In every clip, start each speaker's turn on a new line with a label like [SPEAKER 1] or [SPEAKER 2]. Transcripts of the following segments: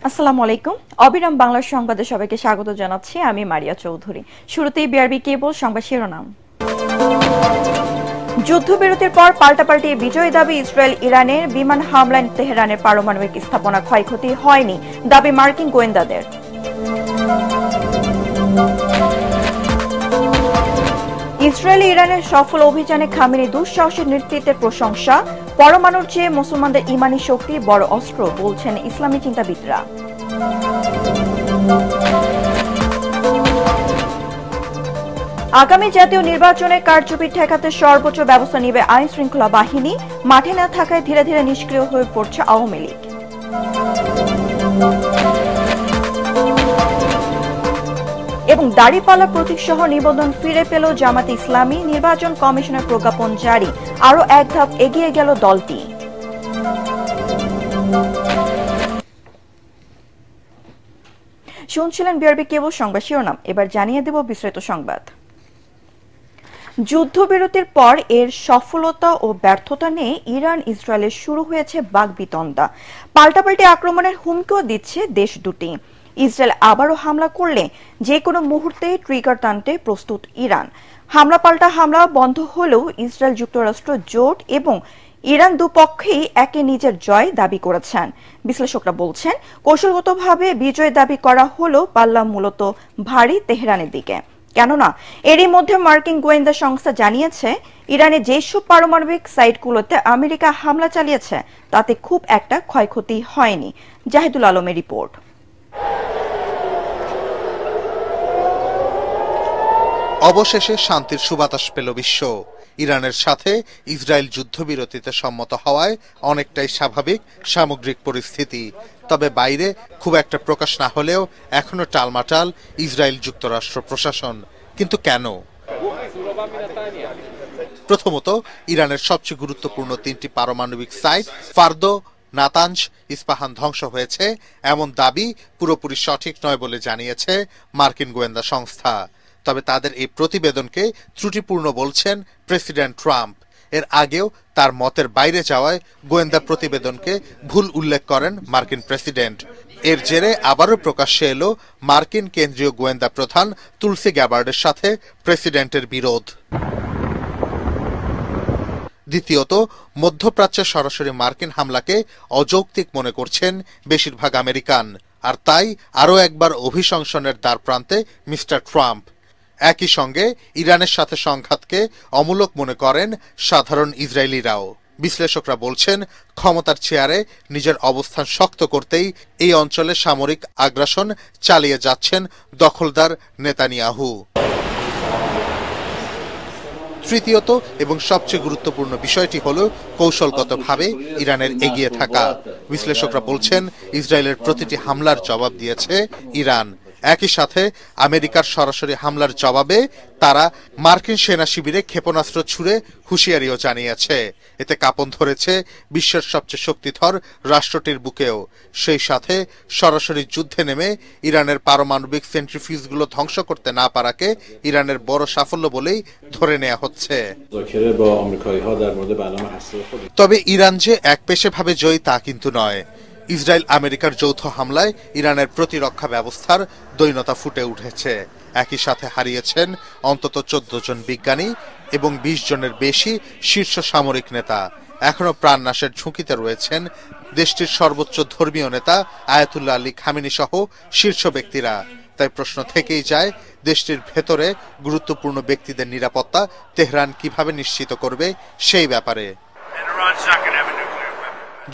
[SPEAKER 1] আসসালামু আলাইকুম। অবিরাম বাংলা সংবাদে সবাইকে স্বাগত জানাচ্ছি। আমি মারিয়া চৌধুরী। শুরুতেই বিআরবি কেবল সংবাদ শিরোনাম। যুদ্ধবিরতির পর পাল্টাপাল্টি বিজয় দাবি ইসরায়েল ইরানের। বিমান হামলায় তেহরানের পারমাণবিক স্থাপনা ক্ষয়ক্ষতি হয়নি দাবি মার্কিন গোয়েন্দাদের। ইসরায়েল ইরানের সফল অভিযানে খামেনি দুঃসাহসী নেতৃত্বের প্রশংসা। পরমাণুর চেয়ে মুসলমানদের ইমানি শক্তি বড় অস্ত্র বলছেন ইসলামী চিন্তাবিদরা। আগামী জাতীয় নির্বাচনে কারচুপি ঠেকাতে সর্বোচ্চ ব্যবস্থা নেবে আইন শৃঙ্খলা বাহিনী। মাঠে না থাকায় ধীরে ধীরে নিষ্ক্রিয় হয়ে পড়ছে আওয়ামী লীগ। এবং দাড়িপাল্লা প্রতীক সহ নিবন্ধন ফিরে পেল জামাতে ইসলামী। নির্বাচন কমিশনের প্রজ্ঞাপন জারি, আরও এক ধাপ এগিয়ে গেল দলটি। শুনছিলেন বিআরবি কেবল সংবাদ শিরোনাম। এবার জানিয়ে দেব বিস্তারিত সংবাদ। যুদ্ধবিরতির পর এর সফলতা ও ব্যর্থতা নিয়ে ইরান ইসরায়েলের শুরু হয়েছে বাকবিতণ্ডা। পাল্টাপাল্টি আক্রমণের হুমকিও দিচ্ছে দেশ দুটি। ইসরায়েল আবারও হামলা করলে যে কোনো মুহূর্তে ট্রিগার টানতে প্রস্তুত ইরান। হামলা পাল্টা হামলা বন্ধ হলেও ইসরায়েল যুক্তরাষ্ট্র জোট এবং ইরান দুপক্ষেই একে নিজের জয় দাবি করেছেন। বিশ্লেষকরা বলছেন, কৌশলগতভাবে বিজয় দাবি করা হলেও পাল্লা মূলত ভারী তেহরানের দিকে। কেননা এরই মধ্যে মার্কিন গোয়েন্দা সংস্থা জানিয়েছে, ইরানের যেসব পারমাণবিক সাইটগুলোতে আমেরিকা হামলা চালিয়েছে তাতে খুব একটা ক্ষয়ক্ষতি হয়নি। জাহিদুল আলমের রিপোর্ট।
[SPEAKER 2] অবশেষে শান্তির সুবাতাস পেল বিশ্ব। ইরানের সাথে ইসরায়েল যুদ্ধবিরতিতে সম্মত হওয়ায় অনেকটাই স্বাভাবিক সামগ্রিক পরিস্থিতি। তবে বাইরে খুব একটা প্রকাশ না হলেও এখনো টালমাটাল ইসরায়েল যুক্তরাষ্ট্র প্রশাসন। কিন্তু কেন? প্রথমত, ইরানের সবচেয়ে গুরুত্বপূর্ণ তিনটি পারমাণবিক সাইট ফার্দো, নাতাঞ্জ, ইস্পাহান ধ্বংস হয়েছে এমন দাবি পুরোপুরি সঠিক নয় বলে জানিয়েছে মার্কিন গোয়েন্দা সংস্থা। তবে তাদের এই প্রতিবেদনকে ত্রুটিপূর্ণ বলছেন প্রেসিডেন্ট ট্রাম্প। এর আগেও তার মতের বাইরে যাওয়ায় গোয়েন্দা প্রতিবেদনকে ভুল উল্লেখ করেন মার্কিন প্রেসিডেন্ট। এর জেরে আবারও প্রকাশ্যে এলো মার্কিন কেন্দ্রীয় গোয়েন্দা প্রধান তুলসি গ্যাবার্ডের সাথে প্রেসিডেন্টের বিরোধ। দ্বিতীয়ত, মধ্যপ্রাচ্যে সরাসরি মার্কিন হামলাকে অযৌক্তিক মনে করছেন বেশিরভাগ আমেরিকান। আর তাই আরও একবার অভিশংসনের দ্বারপ্রান্তে মিস্টার ট্রাম্প। একই সঙ্গে ইরানের সাথে সংঘাতকে অমূলক মনে করেন সাধারণ ইসরায়েলিরাও। বিশ্লেষকরা বলছেন, ক্ষমতার চেয়ারে নিজের অবস্থান শক্ত করতেই এই অঞ্চলে সামরিক আগ্রাসন চালিয়ে যাচ্ছেন দখলদার নেতানিয়াহু। তৃতীয়ত এবং সবচেয়ে গুরুত্বপূর্ণ বিষয়টি হল কৌশলগতভাবে ইরানের এগিয়ে থাকা। বিশ্লেষকরা বলছেন, ইসরায়েলের প্রতিটি হামলার জবাব দিয়েছে ইরান। একই সাথে আমেরিকার সরাসরি হামলার জবাবে তারা মার্কিন সেনা শিবিরে ক্ষেপণাস্ত্র ছুড়ে হুঁশিয়ারিও জানিয়েছে। এতে কাঁপন ধরেছে বিশ্বের সবচেয়ে শক্তিধর রাষ্ট্রটির বুকেও। সেই সাথে সরাসরি যুদ্ধে নেমে ইরানের পারমাণবিক সেন্ট্রিফিউজগুলো ধ্বংস করতে না পারাকে ইরানের বড় সাফল্য বলেই ধরে নেওয়া হচ্ছে। তবে ইরান যে একপেশেভাবে জয়ী তা কিন্তু নয়। ইসরায়েল আমেরিকার যৌথ হামলায় ইরানের প্রতিরক্ষা ব্যবস্থার দৈন্যতা ফুটে উঠেছে। একই সাথে হারিয়েছেন অন্তত 14 জন বিজ্ঞানী এবং 20 জনের বেশি শীর্ষ সামরিক নেতা। এখনো প্রাণনাশের ঝুঁকিতে রয়েছেন দেশটির সর্বোচ্চ ধর্মীয় নেতা আয়াতুল্লাহ আলী খামেনি সহ শীর্ষ ব্যক্তিরা। তাই প্রশ্ন থেকেই যায়, দেশটির ভেতরে গুরুত্বপূর্ণ ব্যক্তিদের নিরাপত্তা তেহরান কিভাবে নিশ্চিত করবে সেই ব্যাপারে।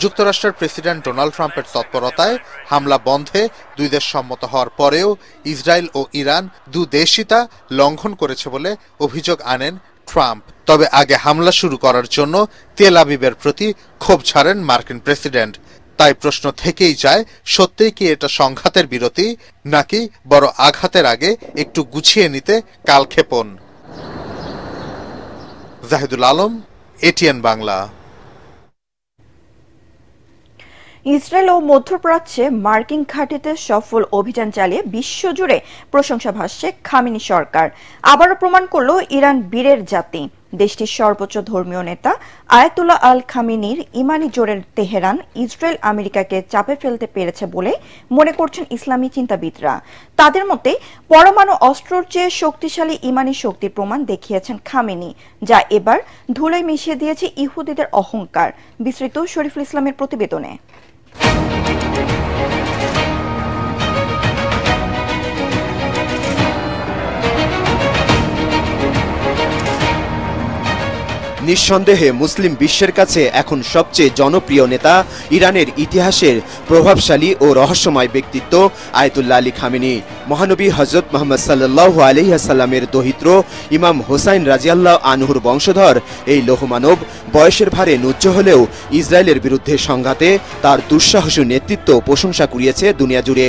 [SPEAKER 2] যুক্তরাষ্ট্রের প্রেসিডেন্ট ডোনাল্ড ট্রাম্পের তৎপরতায় হামলা বন্ধে দুই দেশ সম্মত হওয়ার পরেও ইসরায়েল ও ইরান দু দেশই তা লঙ্ঘন করেছে বলে অভিযোগ আনেন ট্রাম্প। তবে আগে হামলা শুরু করার জন্য তেল আবিবের প্রতি ক্ষোভ ছাড়েন মার্কিন প্রেসিডেন্ট। তাই প্রশ্ন থেকেই যায়, সত্যিই কি এটা সংঘাতের বিরতি, নাকি বড় আঘাতের আগে একটু গুছিয়ে নিতে কালক্ষেপণ? জাহিদুল আলম, এটিএন বাংলা।
[SPEAKER 1] ইসরায়েল ও মধ্যপ্রাচ্যে মার্কিন ঘাঁটিতে সফল অভিযান চালিয়ে বিশ্বজুড়ে প্রশংসা ভাসছে খামেনি সরকার। আবারও প্রমাণ করল ইরান বীরের জাতি। দেশটির সর্বোচ্চ ধর্মীয় নেতা আয়াতুল্লাহ আল খামেনির ইমানি জোরের তেহরান ইসরায়েল আমেরিকাকে চাপে ফেলতে পেরেছে বলে মনে করছেন ইসলামী চিন্তাবিদরা। তাদের মতে পরমাণু অস্ত্রের চেয়ে শক্তিশালী ইমানি শক্তির প্রমাণ দেখিয়েছেন খামেনি, যা এবার ধুলোয় মিশিয়ে দিয়েছে ইহুদিদের অহংকার। বিস্তারিত শরীফুল ইসলামের প্রতিবেদনে।
[SPEAKER 3] নিঃসন্দেহে মুসলিম বিশ্বের কাছে এখন সবচেয়ে জনপ্রিয় নেতা ইরানের ইতিহাসের প্রভাবশালী ও রহস্যময় ব্যক্তিত্ব আয়াতুল্লাহ আলী খামেনি। মহানবী হযরত মুহাম্মদ সাল্লাল্লাহু আলাইহি ওয়াসাল্লামের দৌহিত্র ইমাম হোসাইন রাদিয়াল্লাহু আনহুর বংশধর এই লৌহমানব বয়সের ভারে নুচ্চ হলেও ইসরায়েলের বিরুদ্ধে সংঘাতে তার দুঃসাহসী নেতৃত্ব প্রশংসা কুড়িয়েছে দুনিয়া জুড়ে।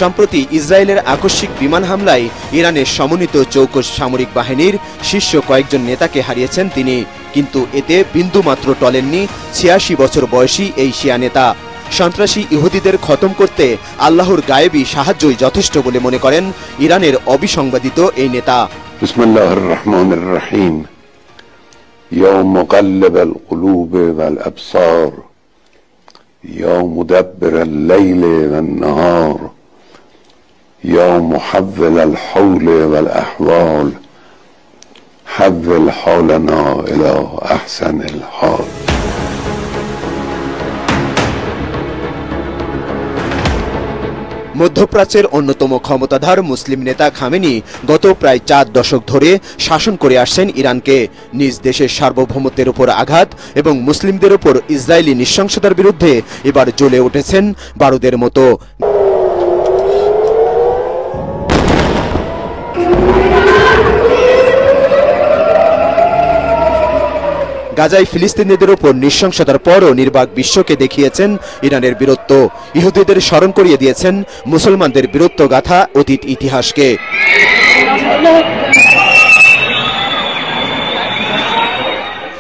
[SPEAKER 3] সম্প্রতি ইসরায়েলের আকস্মিক বিমান হামলায় ইরানের সমন্বিত চৌকস সামরিক বাহিনীর শীর্ষ কয়েকজন নেতাকে হারিয়েছেন তিনি, কিন্তু এতে বিন্দুমাত্র টলেননি ৮৬ বছর বয়সী এই শিয়া নেতা। সন্ত্রাসী ইহুদিদের খতম করতে আল্লাহর গায়েবী সাহায্যই যথেষ্ট বলে মনে করেন ইরানের অবিসংবাদিত এই নেতা।
[SPEAKER 4] বিসমিল্লাহির রহমানির রহিম। ইয়াউম মুকাল্লিবাল কুলুব ওয়াল আবসার ইয়াউম মুদাব্বিরাল লাইলি ওয়ান নাহার يوم محول الحول والأحوال حول حولنا إلى أحسن الحال।
[SPEAKER 3] মধ্যপ্রাচ্যের অন্যতম ক্ষমতাধর মুসলিম নেতা খামেনি গত প্রায় ৪ দশক ধরে শাসন করে আসছেন ইরানকে। নিজ দেশের সার্বভৌমত্বের উপর আঘাত এবং মুসলিমদের উপর ইসরায়েলি নৃশংসতার বিরুদ্ধে এবার জ্বলে উঠেছেন বারুদের মতো। গাজায় ফিলিস্তিনিদের উপর নৃশংসতার পরও নির্বাক বিশ্বকে দেখিয়েছেন ইরানের বীরত্ব। ইহুদিদের স্মরণ করিয়ে দিয়েছেন মুসলমানদের বীরত্ব গাথা অতীত ইতিহাসকে।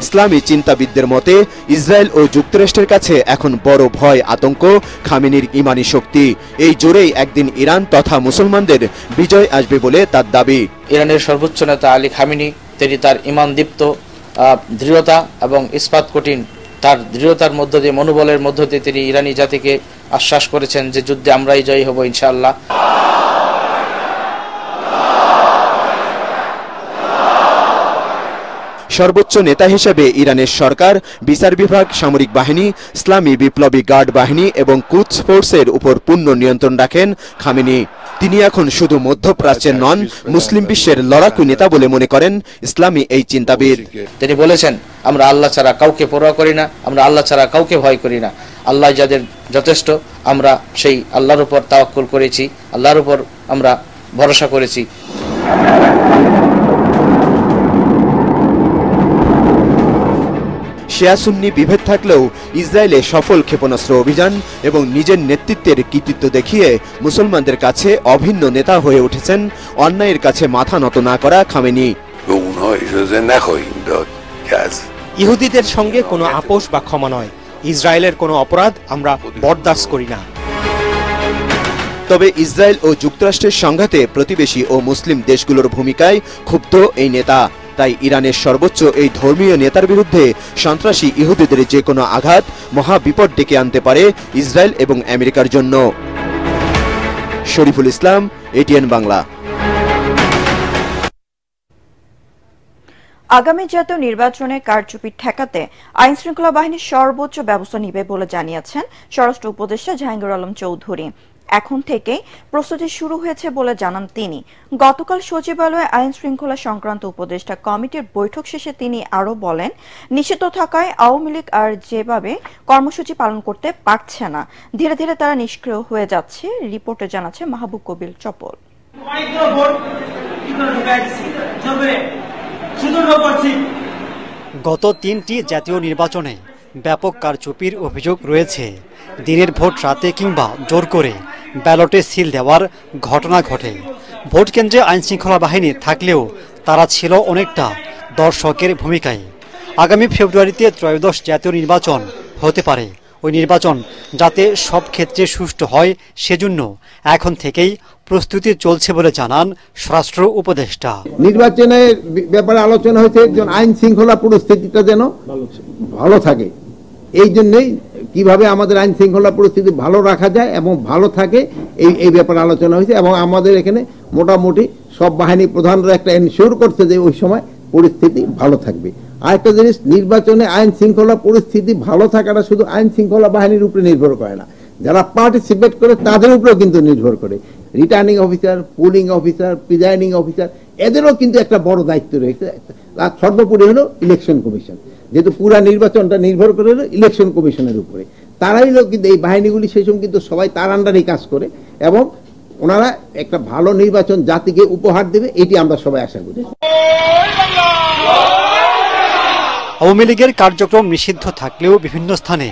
[SPEAKER 3] ইসলামী চিন্তাবিদদের মতে ইসরায়েল ও যুক্তরাষ্ট্রের কাছে এখন বড় ভয় আতঙ্ক খামেনির ইমানি শক্তি। এই জোরেই একদিন ইরান তথা মুসলমানদের বিজয় আসবে বলে তার দাবি।
[SPEAKER 5] ইরানের সর্বোচ্চ নেতা আলী খামেনি তিনি তার ইমানদীপ্ত দৃঢ়তা এবং ইস্পাত কঠিন তার দৃঢ়তার মধ্য দিয়ে মনোবলের মধ্য দিয়ে তিনি ইরানি জাতিকে আশ্বাস করেছেন যে যুদ্ধে আমরাই জয়ী হব ইনশাআল্লাহ।
[SPEAKER 3] সর্বোচ্চ নেতা হিসেবে ইরানের সরকার, বিচার বিভাগ, সামরিক বাহিনী, ইসলামী বিপ্লবী গার্ড বাহিনী এবং কুদস ফোর্সের উপর পূর্ণ নিয়ন্ত্রণ রাখেন খামেনি। তিনি এখন শুধু মধ্যপ্রাচ্যের নন, মুসলিম বিশ্বের লড়াকু নেতা বলে মনে করেন ইসলামী এই চিন্তাবিদ।
[SPEAKER 5] তিনি বলেছেন, আমরা আল্লাহ ছাড়া কাউকে পরোয়া করি না, আমরা আল্লাহ ছাড়া কাউকে ভয় করি না। আল্লাহ যাদের যথেষ্ট, আমরা সেই আল্লাহর উপর তাওয়াক্কুল করেছি, আল্লাহর উপর আমরা ভরসা করেছি।
[SPEAKER 3] শিয়া সুন্নি বিভেদ থাকলেও ইসরায়েলে সফল ক্ষেপণাস্ত্র অভিযান এবং নিজের নেতৃত্বের কৃতিত্ব দেখিয়ে মুসলমানদের কাছে অভিন্ন নেতা হয়ে উঠেছেন অন্যায়ের কাছে মাথা নত না করা খামেনি।
[SPEAKER 6] ইহুদিদের সঙ্গে কোনো আপোষ বা ক্ষমা নয়, ইসরায়েলের কোনো অপরাধ আমরা বরদাস্ত করি না।
[SPEAKER 3] তবে ইসরায়েল ও যুক্তরাষ্ট্রের সংঘাতে প্রতিবেশী ও মুসলিম দেশগুলোর ভূমিকায় ক্ষুব্ধ এই নেতা। তাই ইরানের সর্বোচ্চ এই ধর্মীয় নেতার বিরুদ্ধে সন্ত্রাসী ইহুদিদের যে কোনো আঘাত মহা বিপদ ডেকে আনতে পারে ইসরায়েল এবং আমেরিকার জন্য। শরীফুল ইসলাম, এটিএন বাংলা।
[SPEAKER 1] আগামী জাতীয় নির্বাচনে কারচুপি ঠেকাতে আইনশৃঙ্খলা বাহিনী সর্বোচ্চ ব্যবস্থা নেবে বলে জানিয়েছেন স্বরাষ্ট্র উপদেষ্টা জাহাঙ্গীর আলম চৌধুরী। এখন থেকে প্রস্তুতি শুরু হয়েছে বলে জানান তিনি। গতকাল সচিবালয়ে আইন শৃঙ্খলা সংক্রান্ত উপদেষ্টা কমিটির বৈঠক শেষে তিনি আরও বলেন, নিষিদ্ধ থাকায় আওয়ামী লীগ আর যেভাবে কর্মসূচি পালন করতে পারছে না, ধীরে ধীরে তারা নিষ্ক্রিয় হয়ে যাচ্ছে। রিপোর্টে জানাচ্ছে মাহবুব কবির চপল।
[SPEAKER 6] গত 3টি জাতীয় নির্বাচনে ব্যাপক কারচুপির অভিযোগ রয়েছে। দিনের ভোট রাতে কিংবা জোর করে ব্যালটে সিল দেওয়ার ঘটনা ঘটে। ভোট কেন্দ্রে আইনশৃঙ্খলা বাহিনী থাকলেও তারা ছিল অনেকটা দর্শকের ভূমিকায়। আগামী ফেব্রুয়ারিতে ত্রয়োদশ জাতীয় নির্বাচন হতে পারে। ওই নির্বাচন যাতে সব ক্ষেত্রে সুষ্ঠু হয় সেজন্য এখন থেকেই প্রস্তুতি চলছে বলে জানান স্বরাষ্ট্র উপদেষ্টা।
[SPEAKER 7] নির্বাচনের ব্যাপারে আলোচনা হয়েছে একজন আইন শৃঙ্খলা পরিস্থিতিটা যেন ভালো থাকে, এই জন্যই কিভাবে আমাদের আইন শৃঙ্খলা পরিস্থিতি ভালো রাখা যায় এবং ভালো থাকে এই ব্যাপারে আলোচনা হয়েছে। এবং আমাদের এখানে মোটামুটি সব বাহিনী প্রধানরা একটা এনশিওর করছে যে ওই সময় পরিস্থিতি ভালো থাকবে। আরেকটা জিনিস, নির্বাচনে আইন শৃঙ্খলা পরিস্থিতি ভালো থাকাটা শুধু আইন শৃঙ্খলা বাহিনীর উপরে নির্ভর করে না, যারা পার্টিসিপেট করে তাদের উপরেও কিন্তু নির্ভর করে। Returning officer, pulling officer, presiding officer, এদেরও কিন্তু একটা বড় দায়িত্ব রয়েছে। আর সর্বোপরি হলো ইলেকশন কমিশন, যেহেতু পুরা নির্বাচনটা নির্ভর করে হলো ইলেকশন কমিশনের উপরে। তারাই কিন্তু এই বাহিনীগুলি সেই সময় কিন্তু সবাই তার আন্ডারেই কাজ করে এবং ওনারা একটা ভালো নির্বাচন জাতিকে উপহার দেবে, এটি আমরা সবাই আশা করি।
[SPEAKER 6] আওয়ামী লীগের কার্যক্রম নিষিদ্ধ থাকলেও বিভিন্ন স্থানে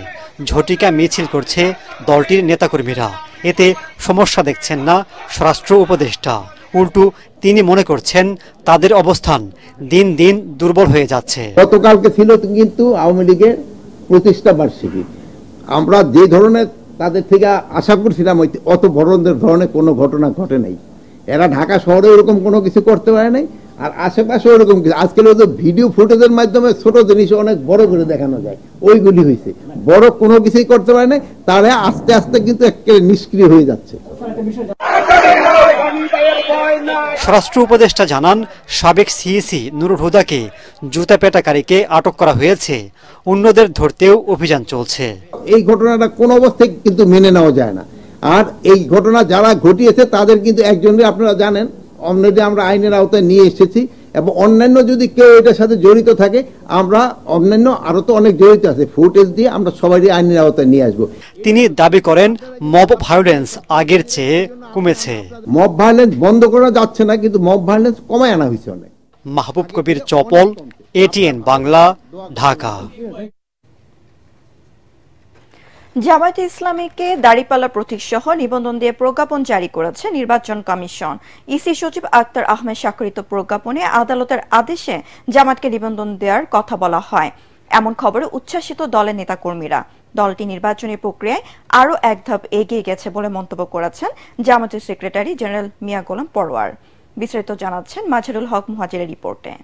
[SPEAKER 6] ঝটিকা মিছিল করছে দলটির নেতাকর্মীরা। এতে সমস্যা দেখছেন না স্বরাষ্ট্র উপদেষ্টা, উল্টো তিনি মনে করছেন তাদের অবস্থান দিন দিন দুর্বল হয়ে যাচ্ছে।
[SPEAKER 7] গতকালকে ছিল কিন্তু আওয়ামী লীগের প্রতিষ্ঠা বার্ষিকী। আমরা যে ধরনের তাদের থেকে আশা করছিলাম অত বড় ধরনের কোনো ঘটনা ঘটে নাই। এরা ঢাকা শহরে ওরকম কোনো কিছু করতে পারে নাই, আর আশেপাশে ওরকম কিছু আজকাল ভিডিও ফুটেজের মাধ্যমে ছোট জিনিস অনেক বড় করে দেখানো যায়, ওইগুলি হয়েছে। বড় কোনো কিছুই করতে পারে নাই, তারা আস্তে আস্তে কিন্তু একেবারে নিষ্ক্রিয় হয়ে যাচ্ছে।
[SPEAKER 6] স্বরাষ্ট্র উপদেষ্টা জানান, সাবেক সিইসি নুরুল হুদাকে জুতা পেটাকারীকে আটক করা হয়েছে, অন্যদের ধরতেও অভিযান চলছে।
[SPEAKER 7] এই ঘটনাটা কোন অবস্থায় কিন্তু মেনে নেওয়া যায় না। আর এই ঘটনা যারা ঘটিয়েছে তাদের কিন্তু একজনের আপনারা জানেন অলরেডি আমরা আইনের আওতায় নিয়ে এসেছি, এবং অন্যান্য যদি কেউ এটার সাথে জড়িত থাকে আমরা অন্যান্য আরো তো অনেক জড়িত আছে, ফুটেজ দিয়ে আমরা সবাই আইনের আওতায় নিয়ে আসবো।
[SPEAKER 6] তিনি দাবি করেন মব ভায়োলেন্স আগের চেয়ে কমেছে।
[SPEAKER 7] মব ভায়োলেন্স বন্ধ করা যাচ্ছে না, কিন্তু মব ভায়োলেন্স কমায় আনা হয়েছে অনেক।
[SPEAKER 6] মাহবুব কবির চপল, এটিএন বাংলা, ঢাকা।
[SPEAKER 1] জামায়াতে ইসলামীকে দাড়িপাল্লা প্রতীক সহ নিবন্ধন দিয়ে প্রজ্ঞাপন জারি করেছে নির্বাচন কমিশন। ইসি সচিব আক্তার আহমেদ স্বাক্ষরিত প্রজ্ঞাপনে আদালতের আদেশে জামায়াতকে নিবন্ধন দেওয়ার কথা বলা হয়। এমন খবরে উচ্ছ্বাসিত দলের নেতাকর্মীরা। দলটি নির্বাচনী প্রক্রিয়ায় আরও এক ধাপ এগিয়ে গেছে বলে মন্তব্য করেছেন জামায়াতের সেক্রেটারি জেনারেল মিয়া গোলাম পরোয়ার। বিস্তারিত জানাচ্ছেন মাজহারুল হক মুহাজিরের রিপোর্টে।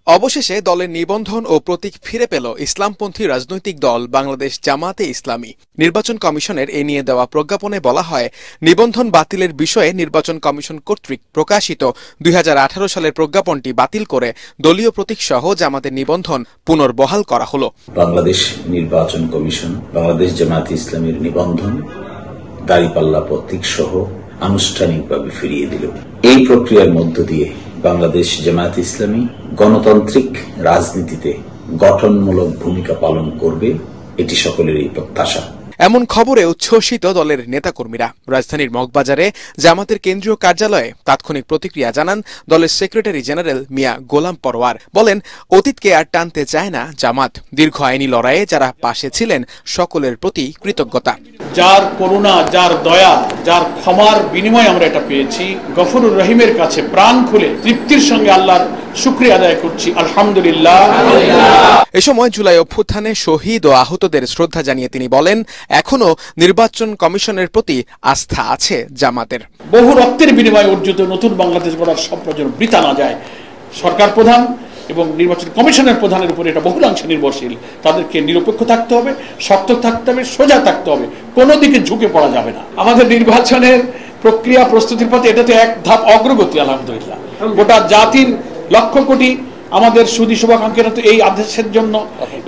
[SPEAKER 8] অবশেষে দলের নিবন্ধন ও প্রতীক ফিরে পেল ইসলামপন্থী রাজনৈতিক দল বাংলাদেশ জামায়াতে ইসলামী। নির্বাচন কমিশনের এ নিয়ে দেওয়া প্রজ্ঞাপনে বলা হয়, নিবন্ধন বাতিলের বিষয়ে নির্বাচন কমিশন কর্তৃক প্রকাশিত 2018 সালের প্রজ্ঞাপনটি বাতিল করে দলীয় প্রতীক সহ জামাতের নিবন্ধন পুনর্বহাল করা হলো।
[SPEAKER 9] বাংলাদেশ নির্বাচন কমিশন বাংলাদেশ জামায়াতে ইসলামীর নিবন্ধন দাড়িপাল্লা প্রতীক সহ আনুষ্ঠানিকভাবে ফিরিয়ে দিল। এই প্রক্রিয়ার মধ্য দিয়ে বাংলাদেশ জামায়াতে ইসলামী গণতান্ত্রিক রাজনীতিতে গঠনমূলক ভূমিকা পালন করবে, এটি সকলেরই প্রত্যাশা।
[SPEAKER 8] এমন খবরে উচ্ছ্বসিত দলের নেতাকর্মীরা। রাজধানীর মগবাজারে জামাতের কেন্দ্রীয় কার্যালয়ে তাৎক্ষণিক প্রতিক্রিয়া জানান দলের সেক্রেটারি জেনারেল মিয়া গোলাম পরোয়ার। বলেন, অতীতকে আর টানতে চায় না জামাত। দীর্ঘ আইনি লড়াইয়ে যারা পাশে ছিলেন সকলের প্রতি কৃতজ্ঞতা।
[SPEAKER 10] যার করুণা, যার দয়া, যার ক্ষমার বিনিময়ে আমরা এটা পেয়েছি, গফুরুর রহিমের কাছে প্রাণ খুলে তৃপ্তির সঙ্গে আল্লাহর শুকরিয়া আদায় করছি, আলহামদুলিল্লাহ।
[SPEAKER 8] এ সময় জুলাই অভ্যুত্থানে শহীদ ও আহতদের শ্রদ্ধা জানিয়ে তিনি বলেন, এখনো নির্বাচন কমিশনের প্রতি আস্থা আছে জামাতের।
[SPEAKER 10] বহু রক্তের বিনিময়ে অর্জিত নতুন বাংলাদেশ গড়ার স্বপ্ন যেন বৃথা না যায়। সরকার প্রধান এবং নির্বাচন কমিশনের প্রধানের উপরে এটা বহুলাংশে নির্ভরশীল। তাদেরকে নিরপেক্ষ থাকতে হবে, শক্ত থাকতে হবে, সোজা থাকতে হবে, কোনো দিকে ঝুঁকে পড়া যাবে না। আমাদের নির্বাচনের প্রক্রিয়া প্রস্তুতির পথে এটা তো এক ধাপ অগ্রগতি, আলহামদুলিল্লাহ। গোটা জাতির লক্ষ কোটি আমাদের সুধী শুভাকাঙ্ক্ষীরা তো এই আদেশের জন্য,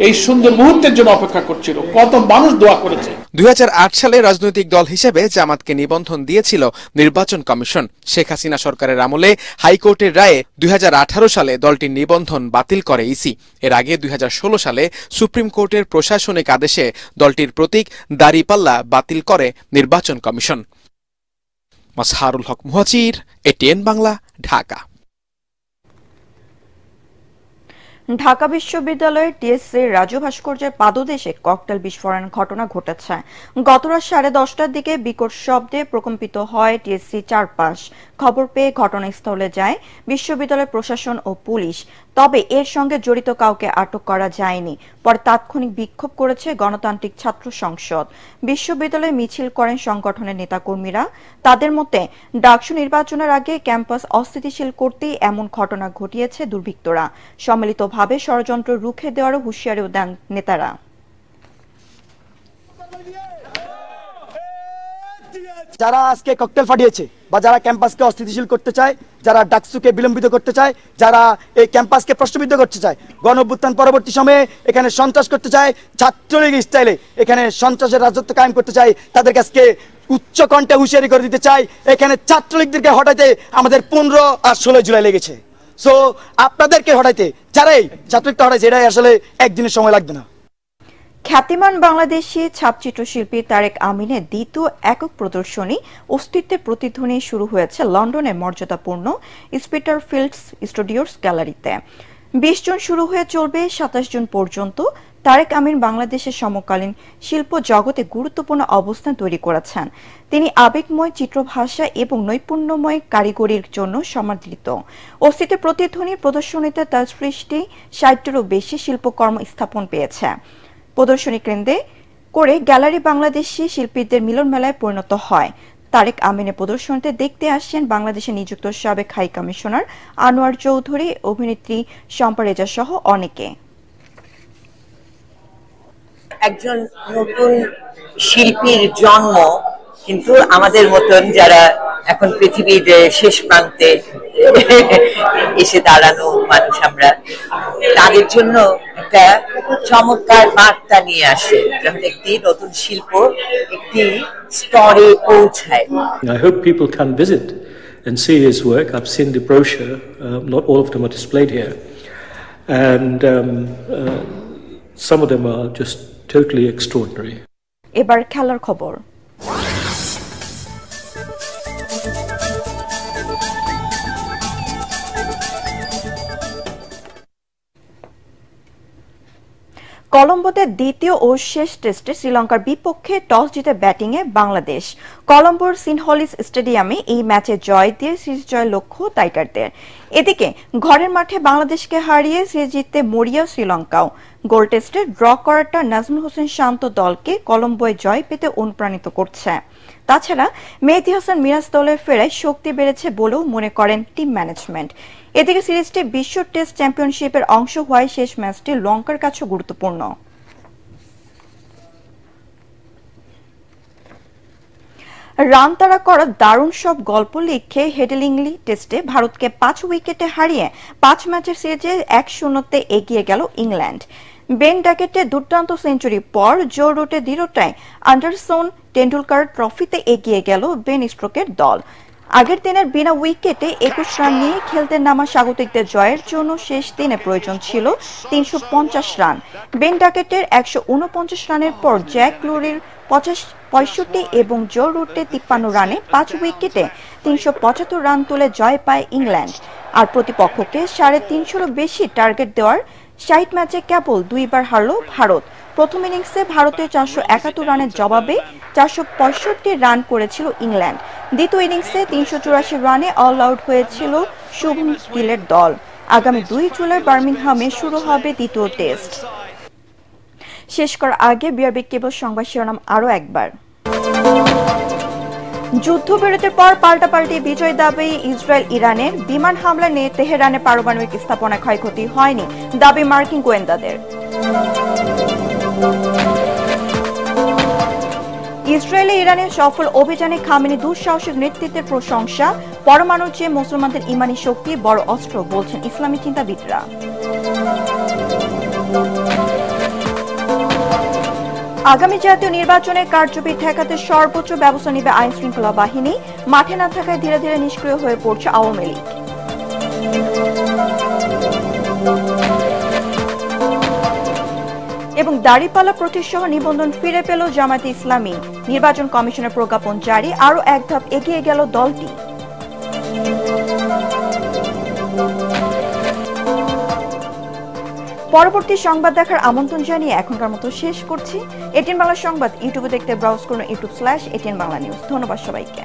[SPEAKER 10] এই সুন্দর মুহূর্তের জন্য অপেক্ষা করছিল। কত মানুষ দোয়া করেছে।
[SPEAKER 8] 2008 সালে রাজনৈতিক দল হিসেবে জামাতকে নিবন্ধন দিয়েছিল নির্বাচন কমিশন। শেখ হাসিনা সরকারের আমলে হাইকোর্টের রায়ে 2018 সালে দলটির নিবন্ধন বাতিল করে ইসি। এর আগে 2016 সালে সুপ্রিম কোর্টের প্রশাসনিক আদেশে দলটির প্রতীক দাড়িপাল্লা বাতিল করে নির্বাচন কমিশন। মাজহারুল হক মুহাজির, এটিএন বাংলা, ঢাকা।
[SPEAKER 1] ঢাকা বিশ্ববিদ্যালয়ের টিএসসির রাজু ভাস্কর্যের পাদদেশে ককটেল বিস্ফোরণের ঘটনা ঘটেছে। গতরাত 10:30টার দিকে বিকট শব্দে প্রকম্পিত হয় টিএসসি চারপাশ। খবর পেয়ে ঘটনাস্থলে যায় বিশ্ববিদ্যালয় প্রশাসন ও পুলিশ। তবে এর সঙ্গে জড়িত কাউকে আটক করা যায়নি। পরে তাৎক্ষণিক বিক্ষোভ করেছে গণতান্ত্রিক ছাত্র সংসদ। বিশ্ববিদ্যালয়ে মিছিল করেন সংগঠনের নেতাকর্মীরা। তাদের মতে ডাকসু নির্বাচনের আগে ক্যাম্পাস অস্থিতিশীল করতেই এমন ঘটনা ঘটিয়েছে দুর্বৃত্তরা। সম্মিলিতভাবে ষড়যন্ত্র রুখে দেওয়ারও হুঁশিয়ারিও দেন নেতারা।
[SPEAKER 11] যারা আজকে ককটেল ফাটিয়েছে বা যারা ক্যাম্পাসকে অস্থিতিশীল করতে চায়, যারা ডাকসুকে বিলম্বিত করতে চায়, যারা এই ক্যাম্পাসকে প্রশ্নবিদ্ধ করতে চায়, গণঅভ্যুত্থান পরবর্তী সময়ে এখানে সন্ত্রাস করতে চায়, ছাত্রলীগ স্টাইলে এখানে সন্ত্রাসের রাজত্ব কায়েম করতে চায়, তাদের কাছে উচ্চ কণ্ঠে হুঁশিয়ারি করে দিতে চাই, এখানে ছাত্রলীগদেরকে হটাইতে আমাদের 15 আর 16 জুলাই লেগেছে। সো আপনাদেরকে হটাইতে যারাই ছাত্রলীগটা হটাইছে, এটাই আসলে একদিনের সময় লাগবে না।
[SPEAKER 1] খ্যাতিমান বাংলাদেশি ছাপচিত্রশিল্পী তারেক আমিনের দ্বিতীয় একক প্রদর্শনী অস্তিত্বের প্রতিধ্বনি শুরু হয়েছে লন্ডনের মর্যাদাপূর্ণ স্পিটারফিল্ডস স্টুডিওস গ্যালারিতে। 20 জুন শুরু হয়ে চলবে 27 জুন পর্যন্ত। তারেক আমিন বাংলাদেশের সমকালীন শিল্প জগতে গুরুত্বপূর্ণ অবস্থান তৈরি করেছেন। তিনি আবেগময় চিত্রভাষা এবং নৈপুণ্যময় কারিগরির জন্য সমাদৃত। অস্তিত্বের প্রতিধ্বনি প্রদর্শনীতে তার সৃষ্টি 60-টিরও বেশি শিল্পকর্ম স্থাপন পেয়েছে। প্রদর্শনী কেন্দ্রে করে গ্যালারি বাংলাদেশি শিল্পীদের মিলন মেলায় পরিণত হয়। তারেক আমিনের প্রদর্শনীতে দেখতে আসছেন বাংলাদেশে নিযুক্ত সাবেক হাই কমিশনার আনোয়ার চৌধুরী, অভিনেত্রী শম্পা রেজা সহ অনেকে।
[SPEAKER 12] একজন নতুন শিল্পীর জন্ম কিন্তু আমাদের মতন যারা এখন পৃথিবীর শেষ প্রান্তে এসে দাঁড়ানো মানুষ, আমরা তাদের জন্য একটা চমৎকার বার্তা নিয়ে আসে, যখন একটি নতুন শিল্প একটি স্তরে পৌঁছায়।
[SPEAKER 13] I hope people can visit and see his work. I've seen the brochure. Not all of them are displayed here, and some of them are just totally extraordinary.
[SPEAKER 1] এবার খেলার খবর। কলম্বোতে দ্বিতীয় ও শেষ টেস্টে শ্রীলঙ্কার বিপক্ষে টস জিতে ব্যাটিংয়ে বাংলাদেশ। কলম্বোর সিনহলিস স্টেডিয়ামে এই ম্যাচে জয় দিয়ে সিরিজ জয়ের লক্ষ্য টাইগারদের। এদিকে ঘরের মাঠে বাংলাদেশকে হারিয়ে সিরিজ জিততে মরিয়া শ্রীলঙ্কাও। গোল টেস্টে ড্র করাটা নাজমুল হোসেন শান্ত দলকে কলম্বোয় জয় পেতে অনুপ্রাণিত করছে। তাছাড়া মেহেদী হাসান মিরাজ দলের ফেরায় শক্তি বেড়েছে বলেও মনে করেন টিম ম্যানেজমেন্ট। এদিকে সিরিজটি বিশ্ব টেস্ট চ্যাম্পিয়নশিপের অংশ হওয়ায় শেষ ম্যাচটি লঙ্কার কাছেও গুরুত্বপূর্ণ। রান তাড়া করার দারুণ সব গল্প লিখে হেডিংলি টেস্টে ভারতকে 5 উইকেটে হারিয়ে 5 ম্যাচের সিরিজে 1-0 এগিয়ে গেল ইংল্যান্ড। বেন ড্যাকেটের দুর্দান্ত সেঞ্চুরি পর জো রুটের দৃঢ়তায় অ্যান্ডারসন টেন্ডুলকার ট্রফিতে এগিয়ে গেল বেন স্ট্রোকের দল। আগের দিনের বিনা উইকেটে 21 রান নিয়ে খেলতে নামা স্বাগতিকদের জয়ের জন্য শেষ দিনে প্রয়োজন ছিল 350 রান। বেন ড্যাকেটের 149 রানের পর জ্যাক লুরির 65 এবং জো রুটের 53 রানে 5 উইকেটে 375 রান তুলে জয় পায় ইংল্যান্ড। আর প্রতিপক্ষকে 350-এরও বেশি টার্গেট দেওয়ার 60 ম্যাচে কেবল 2বার হারল ভারত। প্রথম ইনিংসে ভারতের 471 রানের জবাবে 465 রান করেছিল ইংল্যান্ড। দ্বিতীয় ইনিংসে 384 রানে অল আউট হয়েছিল শুভম গিলের দল। আগামী 2 জুলাই বার্মিংহামে শুরু হবে দ্বিতীয় টেস্ট। শেষ করার আগে বিআরবি কেবল সংবাদ শিরোনাম আরও একবার। যুদ্ধবিরতির পর পাল্টাপাল্টি বিজয় দাবি ইসরায়েল ইরানের। বিমান হামলা নিয়ে তেহরানের পারমাণবিক স্থাপনায় ক্ষয়ক্ষতি হয়নি দাবি মার্কিন গোয়েন্দাদের। ইসরায়েলে ইরানের সফল অভিযানে খামেনি দুঃসাহসিক নেতৃত্বের প্রশংসা। পরমাণুর চেয়ে মুসলমানদের ইমানি শক্তি বড় অস্ত্র বলছেন ইসলামী চিন্তাবিদরা। আগামী জাতীয় নির্বাচনে কারচুপি ঠেকাতে সর্বোচ্চ ব্যবস্থা নেবে আইন শৃঙ্খলা বাহিনী। মাঠে না থাকায় ধীরে ধীরে নিষ্ক্রিয় হয়ে পড়ছে আওয়ামী লীগ। এবং দাড়িপাল্লা প্রতীক সহ নিবন্ধন ফিরে পেল জামায়াতে ইসলামী। নির্বাচন কমিশনের প্রজ্ঞাপন জারি, আরও এক ধাপ এগিয়ে গেল দলটি। পরবর্তী সংবাদ দেখার আমন্ত্রণ জানিয়ে এখনকার মতো শেষ করছি। এটিএন বাংলা সংবাদ ইউটিউবে দেখতে ব্রাউজ করুন youtube/ATN বাংলা নিউজ। ধন্যবাদ সবাইকে।